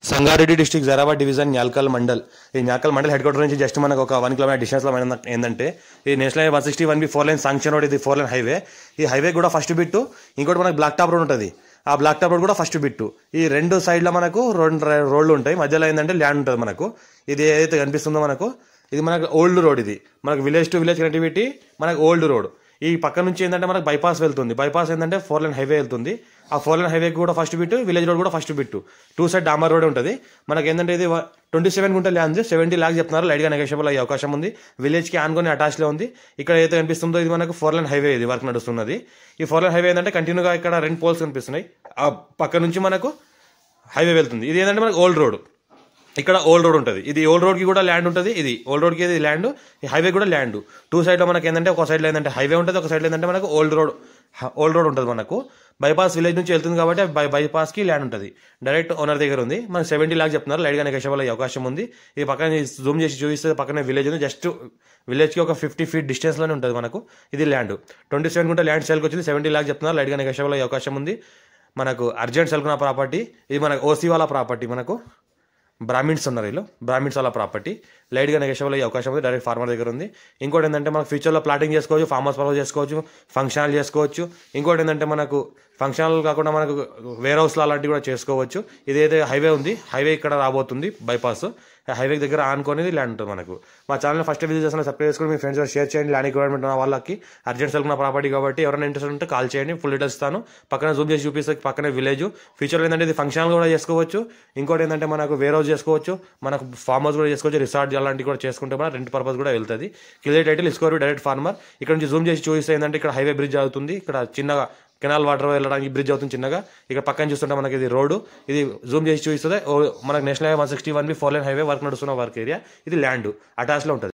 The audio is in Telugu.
Sangareddy district Zaheerabad division Nyalkal mandal. ఈ న్యాల్కల్ మండల్ హెడ్ క్వార్టర్ నుంచి జస్ట్ మనకు ఒక 1 కిలోమీటర్ డిస్టెన్స్లో ఏంటంటే ఈ national highway 161B 4 line sanction road. ఇది 4 లైన్ హైవే. ఈ హైవే కూడా ఫస్ట్ బిట్టు, ఇంకోటి మనకు బ్లాక్ టాప్ రోడ్ ఉంటుంది. ఆ బ్లాక్ టాప్ రోడ్ కూడా ఫస్ట్ బిట్టు. ఈ రెండు సైడ్లో మనకు రెండు రోడ్లు ఉంటాయి. మధ్యలో ఏంటంటే ల్యాండ్ ఉంటుంది మనకు. ఇది ఏదైతే కనిపిస్తుందో మనకు, ఇది మనకు ఓల్డ్ రోడ్. ఇది మనకు విలేజ్ టు విలేజ్ కనెక్టివిటీ, మనకు ఓల్డ్ రోడ్. ఈ పక్క నుంచి ఏంటంటే మనకు బైపాస్ వెళ్తుంది. బైపాస్ ఏంటంటే 4 లైన్ హైవే వెళ్తుంది. ఆ 4 లైన్ హైవే కూడా ఫస్ట్ బిట్టు, విలేజ్ రోడ్ కూడా ఫస్ట్ బిట్టు. 2 సైడ్ డాంబర్ రోడ్ ఉంటుంది. మనకి ఏంటంటే ఇది 27 గుంటలు ల్యాండ్, 70 lakhs చెప్తున్నారు. లైట్గా నెగోషియబుల్ అయ్యే అవకాశం ఉంది. విలేజ్కి ఆనుకొని అటాచ్లో ఉంది. ఇక్కడ ఏదైతే కనిపిస్తుందో ఇది మనకు 4 లైన్ హైవే. ఇది వర్క్ నడుస్తున్నది. ఈ 4 లైన్ హైవే ఏంటంటే కంటిన్యూగా ఇక్కడ 2 పోల్స్ కనిపిస్తున్నాయి. ఆ పక్క నుంచి మనకు హైవే వెళ్తుంది. ఇది ఏంటంటే మనకు ఓల్డ్ రోడ్. ఇక్కడ ఓల్డ్ రోడ్ ఉంటుంది. ఇది ఓల్డ్ రోడ్కి కూడా ల్యాండ్ ఉంటుంది. ఇది ఓల్డ్ రోడ్కి ఇది ల్యాండ్, ఈ హైవే కూడా ల్యాండ్. 2 సైడ్లో మనకి ఏంటంటే ఒక సైడ్లో ఏంటంటే హైవే ఉంటుంది, ఒక సైడ్లో ఏంటంటే మనకు ఓల్డ్ రోడ్ ఉంటుంది. మనకు బైపాస్ విలేజ్ నుంచి వెళ్తుంది కాబట్టి బైపాస్కి ల్యాండ్ ఉంటుంది. డైరెక్ట్ ఓనర్ దగ్గర ఉంది. మనకు 70 lakhs చెప్తున్నారు. లైట్గా నెగోషియబుల్ అయ్యే అవకాశం ఉంది. ఈ పక్కన జూమ్ చేసి చూపిస్తే పక్కనే విలేజ్ ఉంది. జస్ట్ విలేజ్కి ఒక 50 feet డిస్టెన్స్లోనే ఉంటుంది మనకు. ఇది ల్యాండ్ 27 గుంట ల్యాండ్ సేల్కి వచ్చింది. 70 lakhs చెప్తున్నారు. లైట్గా నెగోషియబుల్ అయ్యే అవకాశం ఉంది. మనకు అర్జెంట్ సెల్కున్న ప్రాపర్టీ. ఇది మనకు ఓసీ వాళ్ళ ప్రాపర్టీ. మనకు బ్రాహ్మిన్స్ ఉన్నారు, వీళ్ళు బ్రాహ్మిన్స్ వాళ్ళ ప్రాపర్టీ. లైట్గా నెగోషియబుల్ అయ్యే అవకాశం ఉంది. డైరెక్ట్ ఫార్మర్ దగ్గర ఉంది. ఇంకోటి ఏంటంటే మనకు ఫ్యూచర్లో ప్లాటింగ్ చేసుకోవచ్చు, ఫార్మ్ హౌస్ పర్పస్ చేసుకోవచ్చు, ఫంక్షన్ చేసుకోవచ్చు. ఇంకోటి ఏంటంటే మనకు ఫంక్షన్ కాకుండా మనకు వేర్ హౌస్లో అలాంటివి కూడా చేసుకోవచ్చు. ఇదైతే హైవే ఉంది, హైవే ఇక్కడ రాబోతుంది బైపాస్. హైవే దగ్గర ఆనుకొని ల్యాండ్ ఉంటుంది మనకు. మా ఛానల్ ఫస్ట్ విజిట్ చేసిన సబ్స్క్రైబ్ చేసుకుని మీ ఫ్రెండ్స్ షేర్ చేయండి. ల్యాండ్ రిక్వైర్మెంట్ ఉన్న వాళ్ళకి అర్జెంట్ సెల్కున్న ప్రాపర్టీ కాబట్టి ఎవరైనా ఇంట్రెస్ట్ ఉంటే కాల్ చేయండి. ఫుల్ డీటెయిల్స్ ఇస్తాను. పక్కన జూమ్ చేసి చూపిస్తే పక్కనే విలేజ్. ఫ్యూచర్లో ఏంటంటే ఇది ఫంక్షన్ కూడా చేసుకోవచ్చు. ఇంకోటి ఏంటంటే మనకు వేర్ హౌస్ చేసుకోవచ్చు, మనకు ఫార్మ్ హౌస్ కూడా చేసుకోవచ్చు, రిసార్ట్ అలాంటివి కూడా చేసుకుంటే మన రెంట్ పర్పస్ కూడా వెళ్తుంది. క్లియర్ టైటిల్ ఇస్కోరు డైరెక్ట్ ఫార్మర్. ఇక్కడ నుంచి జూమ్ చేసి చూపిస్తే ఏంటంటే ఇక్కడ హైవే బ్రిడ్జ్ అవుతుంది. ఇక్కడ చిన్నగా కెనాల్ వాటర్ వెళ్ళడానికి బ్రిడ్జ్ అవుతుంది చిన్నగా. ఇక్కడ పక్కన చూస్తుంటే మనకి ఇది రోడ్డు. ఇది జూమ్ చేసి చూపిస్తుంది మనకు national highway 161B 4 line highway work నడుస్తున్న వర్క్ ఏరియా. ఇది ల్యాండ్ అటాచ్లో ఉంటుంది.